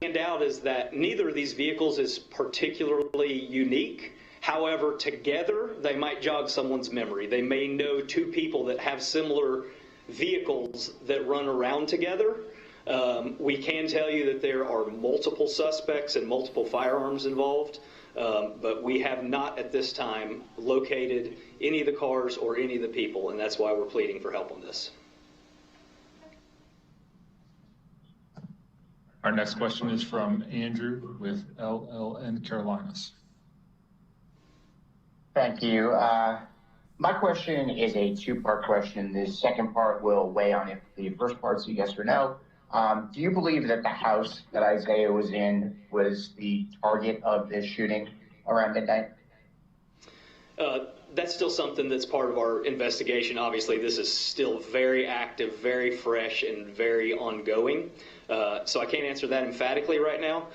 Stand out is that neither of these vehicles is particularly unique. However, together they might jog someone's memory. They may know two people that have similar vehicles that run around together. We can tell you that there are multiple suspects and multiple firearms involved, but we have not at this time located any of the cars or any of the people, and that's why we're pleading for help on this. Our next question is from Andrew with LLN Carolinas. Thank you. My question is a two-part question. The second part will weigh on if the first part's a yes or no. Do you believe that the house that Isaiah was in was the target of this shooting around midnight? That's still something that's part of our investigation. Obviously, this is still very active, very fresh, and very ongoing. So I can't answer that emphatically right now.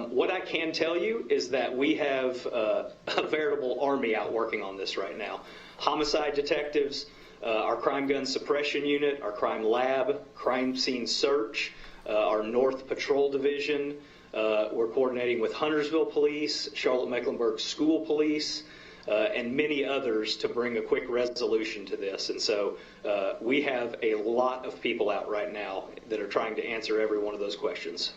What I can tell you is that we have a veritable army out working on this right now. Homicide detectives, our crime gun suppression unit, our crime lab, crime scene search, our North Patrol Division. We're coordinating with Huntersville Police, Charlotte Mecklenburg School Police, and many others to bring a quick resolution to this. And so we have a lot of people out right now that are trying to answer every one of those questions.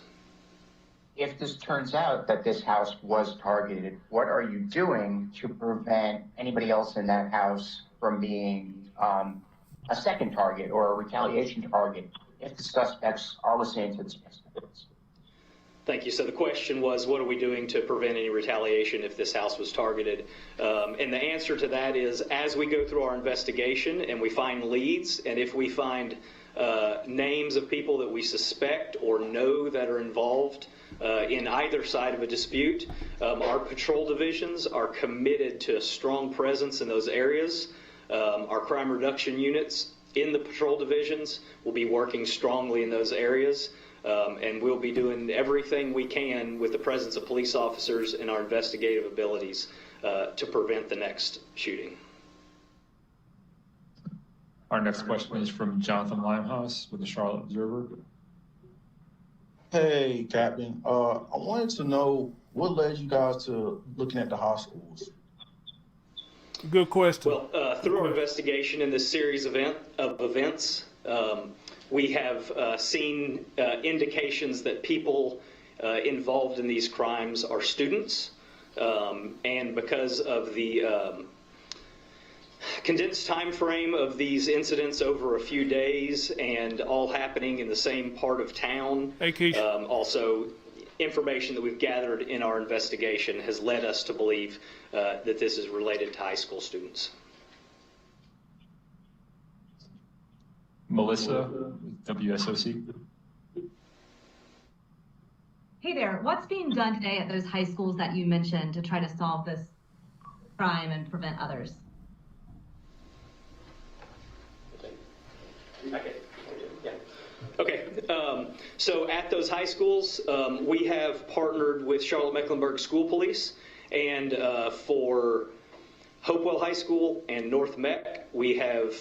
If this turns out that this house was targeted, what are you doing to prevent anybody else in that house from being a second target or a retaliation target if the suspects are listening to the suspects? Thank you. So the question was, what are we doing to prevent any retaliation if this house was targeted? And the answer to that is, as we go through our investigation and we find leads, and if we find names of people that we suspect or know that are involved in either side of a dispute, our patrol divisions are committed to a strong presence in those areas. Our crime reduction units in the patrol divisions will be working strongly in those areas. And we'll be doing everything we can with the presence of police officers and our investigative abilities to prevent the next shooting. Our next question is from Jonathan Limehouse with the Charlotte Observer. Hey, Captain. I wanted to know what led you guys to looking at the hospitals. Good question. Well, through our investigation in this series of events, we have seen indications that people involved in these crimes are students, and because of the condensed time frame of these incidents over a few days and all happening in the same part of town, also information that we've gathered in our investigation has led us to believe that this is related to high school students. Melissa, WSOC. Hey there, what's being done today at those high schools that you mentioned to try to solve this crime and prevent others? Okay, so at those high schools, we have partnered with Charlotte Mecklenburg School Police, and for Hopewell High School and North Mech, we have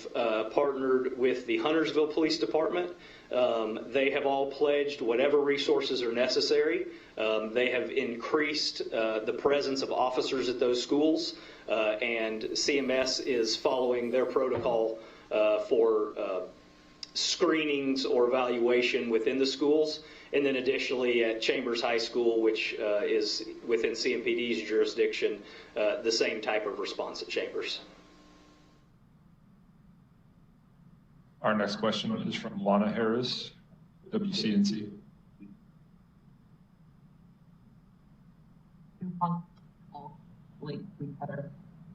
partnered with the Huntersville Police Department. They have all pledged whatever resources are necessary. They have increased the presence of officers at those schools, and CMS is following their protocol for screenings or evaluation within the schools. And then additionally at Chambers High School, which is within CMPD's jurisdiction, the same type of response at Chambers. Our next question is from Lana Harris, WCNC.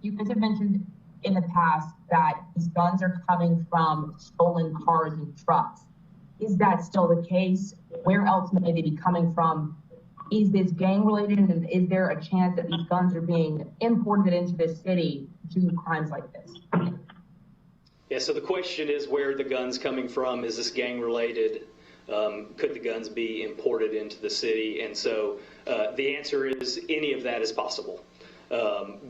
You guys have mentioned in the past that these guns are coming from stolen cars and trucks. Is that still the case? Where else may they be coming from? Is this gang related, and is there a chance that these guns are being imported into this city to do crimes like this? Yeah, so the question is where the guns coming from? Is this gang related? Could the guns be imported into the city? And so the answer is any of that is possible.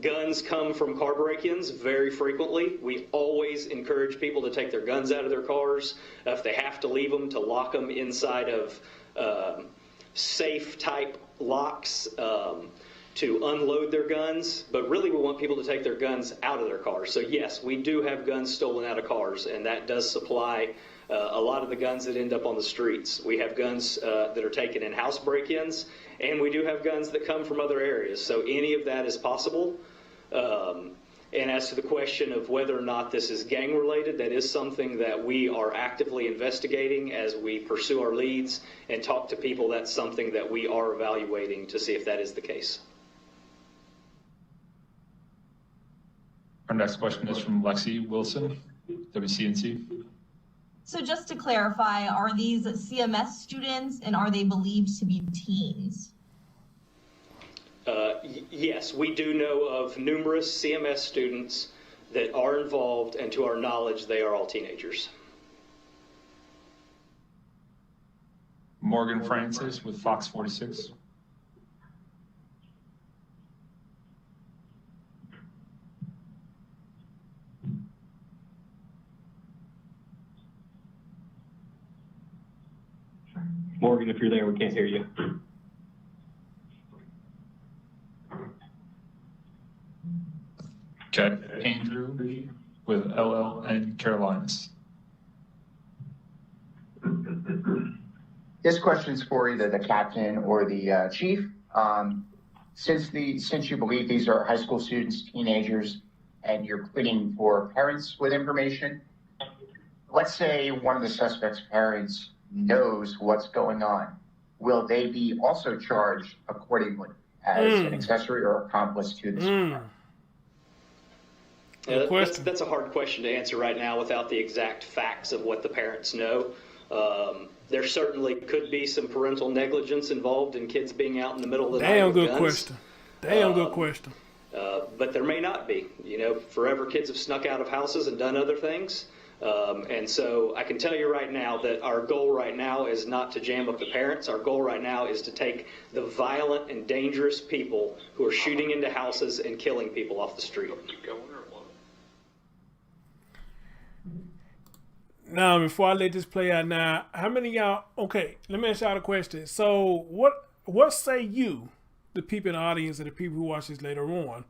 Guns come from car break-ins very frequently. We always encourage people to take their guns out of their cars. If they have to leave them, to lock them inside of safe type locks to unload their guns. But really we want people to take their guns out of their cars. So yes, we do have guns stolen out of cars, and that does supply a lot of the guns that end up on the streets. We have guns that are taken in house break-ins, and we do have guns that come from other areas. So any of that is possible. And as to the question of whether or not this is gang related, that is something that we are actively investigating as we pursue our leads and talk to people. That's something that we are evaluating to see if that is the case. Our next question is from Lexi Wilson, WCNC. So just to clarify, are these CMS students, and are they believed to be teens? Yes, we do know of numerous CMS students that are involved, and to our knowledge, they are all teenagers. Morgan Francis with Fox 46. Morgan, if you're there, we can't hear you. Okay, Andrew with LLN Carolinas. This question's for either the captain or the chief. Since you believe these are high school students, teenagers, and you're pleading for parents with information, let's say one of the suspect's parents knows what's going on. Will they be also charged accordingly as an accessory or accomplice to this crime? That's a hard question to answer right now without the exact facts of what the parents know. There certainly could be some parental negligence involved in kids being out in the middle of the night with guns. Good question. But there may not be. You know, forever kids have snuck out of houses and done other things. And so I can tell you right now that our goal right now is not to jam up the parents. Our goal right now is to take the violent and dangerous people who are shooting into houses and killing people off the street. Now, before I let this play out now, how many of y'all, okay, let me ask y'all a question. So what say you, the people in the audience and the people who watch this later on,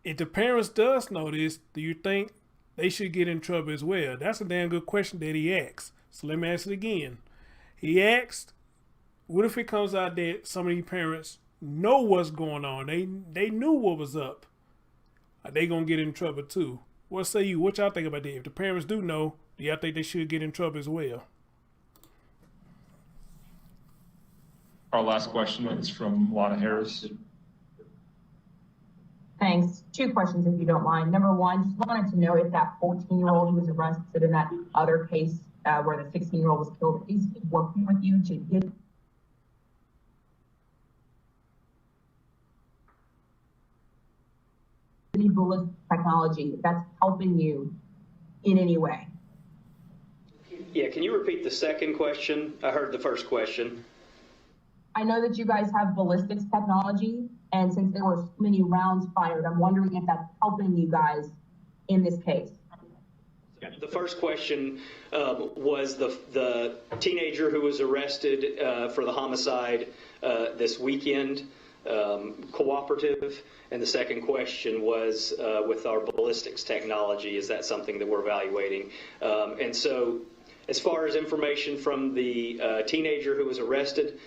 if the parents does know this, do you think they should get in trouble as well? That's a damn good question that he asked. So let me ask it again. He asked, what if it comes out that some of these parents know what's going on? They knew what was up. Are they going to get in trouble too? What say you? What y'all think about that? If the parents do know, do y'all think they should get in trouble as well? Our last question is from Lana Harris. Thanks. Two questions, if you don't mind. Number one, just wanted to know if that 14-year-old who was arrested in that other case where the 16-year-old was killed, is he working with you to get any ballistic technology that's helping you in any way? Yeah, can you repeat the second question? I heard the first question. I know that you guys have ballistics technology, and since there were so many rounds fired, I'm wondering if that's helping you guys in this case. The first question was the teenager who was arrested for the homicide this weekend, cooperative, and the second question was with our ballistics technology, is that something that we're evaluating? And so as far as information from the teenager who was arrested,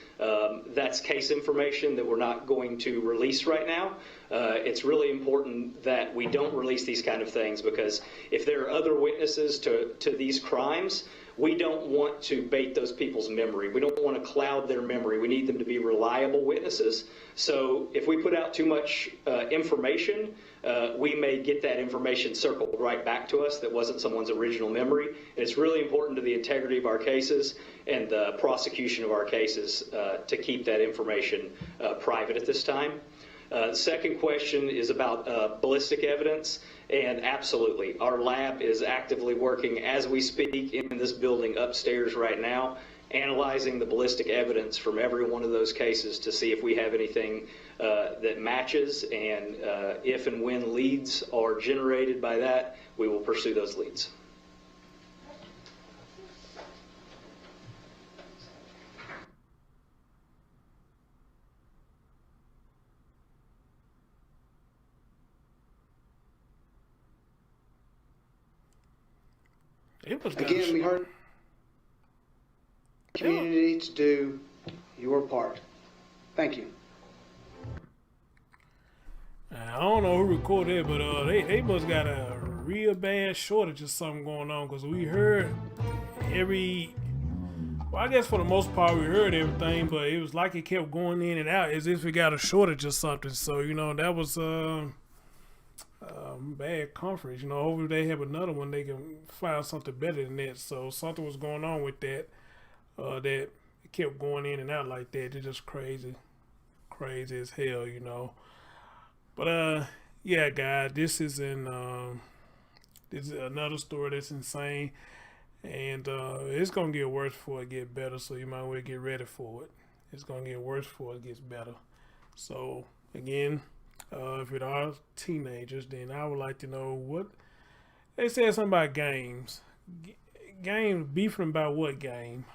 that's case information that we're not going to release right now. It's really important that we don't release these kind of things, because if there are other witnesses to these crimes, we don't want to bait those people's memory. We don't want to cloud their memory. We need them to be reliable witnesses. So if we put out too much information, we may get that information circled right back to us that wasn't someone's original memory. And it's really important to the integrity of our cases and the prosecution of our cases to keep that information private at this time. The second question is about ballistic evidence, and absolutely, our lab is actively working as we speak in this building upstairs right now, analyzing the ballistic evidence from every one of those cases to see if we have anything that matches, and if and when leads are generated by that, we will pursue those leads. Again, we heard the community to do your part. Thank you. I don't know who recorded it, but they must got a real bad shortage of something going on, because we heard well, I guess for the most part we heard everything, but it was like it kept going in and out as if we got a shortage or something. So, that was bad conference. Hopefully they have another one, they can find something better than that. So something was going on with that, that it kept going in and out like that. It's just crazy as hell, But yeah, guys, this is another story that's insane, and it's gonna get worse before it get better. So you might well get ready for it. It's gonna get worse before it gets better. So again, if it are teenagers, then I would like to know what they said something about games. Games beefing about what game?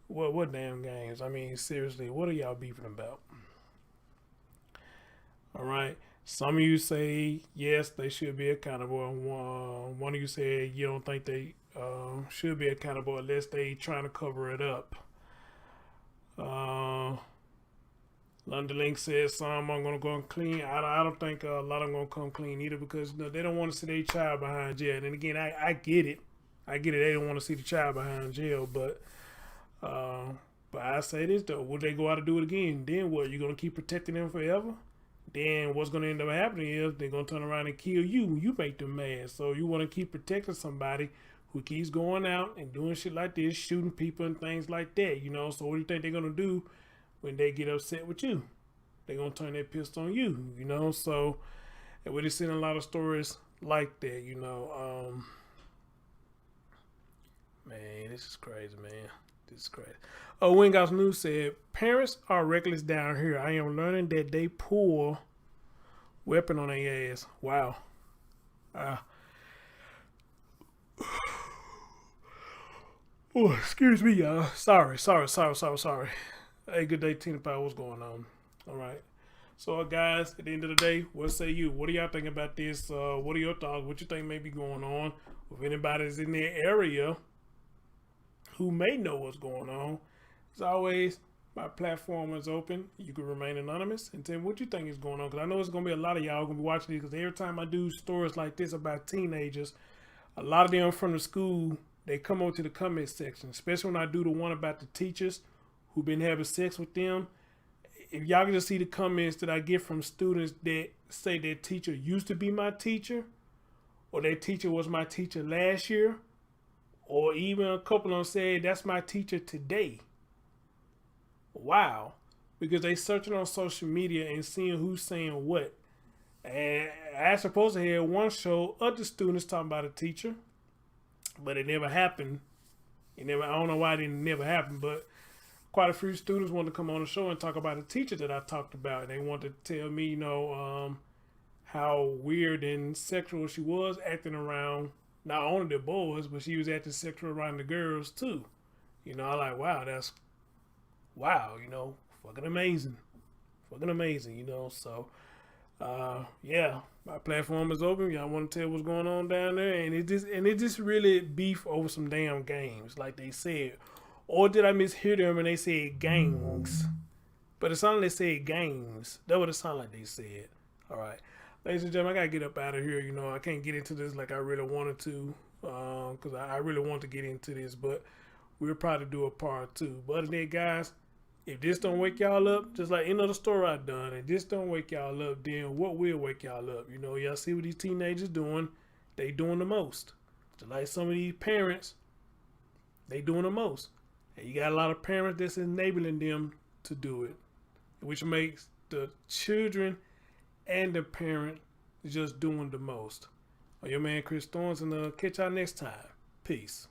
What damn games? I mean, seriously, what are y'all beefing about? All right. Some of you say yes, they should be accountable. One of you said you don't think they should be accountable unless they trying to cover it up. London Link says some are going to go clean. I don't think a lot of them going to come clean either, because they don't want to see their child behind jail. And again, I get it. They don't want to see the child behind jail, but I say this though: would they go out and do it again? Then what? You going to keep protecting them forever? Then what's going to end up happening is they're going to turn around and kill you when you make them mad. So you want to keep protecting somebody who keeps going out and doing shit like this, shooting people and things like that. So what do you think they're going to do when they get upset with you? They're going to turn their pistol on you, So, and we're seeing a lot of stories like that, Man, this is crazy, man. This is crazy. Wingouse News said, parents are reckless down here. I am learning that they pull weapon on their ass. Wow. Oh, excuse me, y'all. Sorry. Hey, good day, Tina Power. What's going on? All right. So, guys, at the end of the day, what say you? What do y'all think about this? What are your thoughts? What you think may be going on? If anybody's in their area who may know what's going on, as always, my platform is open. You can remain anonymous and tell me what you think is going on, because I know it's going to be a lot of y'all going to be watching these, because every time I do stories like this about teenagers, a lot of them from the school, they come over to the comment section, especially when I do the one about the teachers who've been having sex with them. If y'all can just see the comments that I get from students that say their teacher used to be my teacher, or their teacher was my teacher last year, or even a couple of them said that's my teacher today. Wow. Because they searching on social media and seeing who's saying what. And I supposed to have one show other students talking about a teacher, but it never happened. I don't know why it didn't never happen, but quite a few students wanted to come on the show and talk about a teacher that I talked about. And they wanted to tell me, how weird and sexual she was acting around not only the boys, but she was acting sexual around the girls too. I like, wow, that's fucking amazing. So yeah, my platform is open. Y'all want to tell what's going on down there, and it just really beef over some damn games, like they said. Or did I mishear them and they said gangs? But it sounded like they said games. That's what it sounded like they said. All right. Ladies and gentlemen, I got to get up out of here. You know, I can't get into this like I really wanted to because I really want to get into this, but we'll probably do a part 2. But other than that, guys, if this don't wake y'all up, just like any other story I've done, and this don't wake y'all up, then what will wake y'all up? You know, y'all see what these teenagers doing. They doing the most. Just like some of these parents, they doing the most. And you got a lot of parents that's enabling them to do it, which makes the children and the parent just doing the most. Your man Chris Thorns, and catch y'all next time. Peace.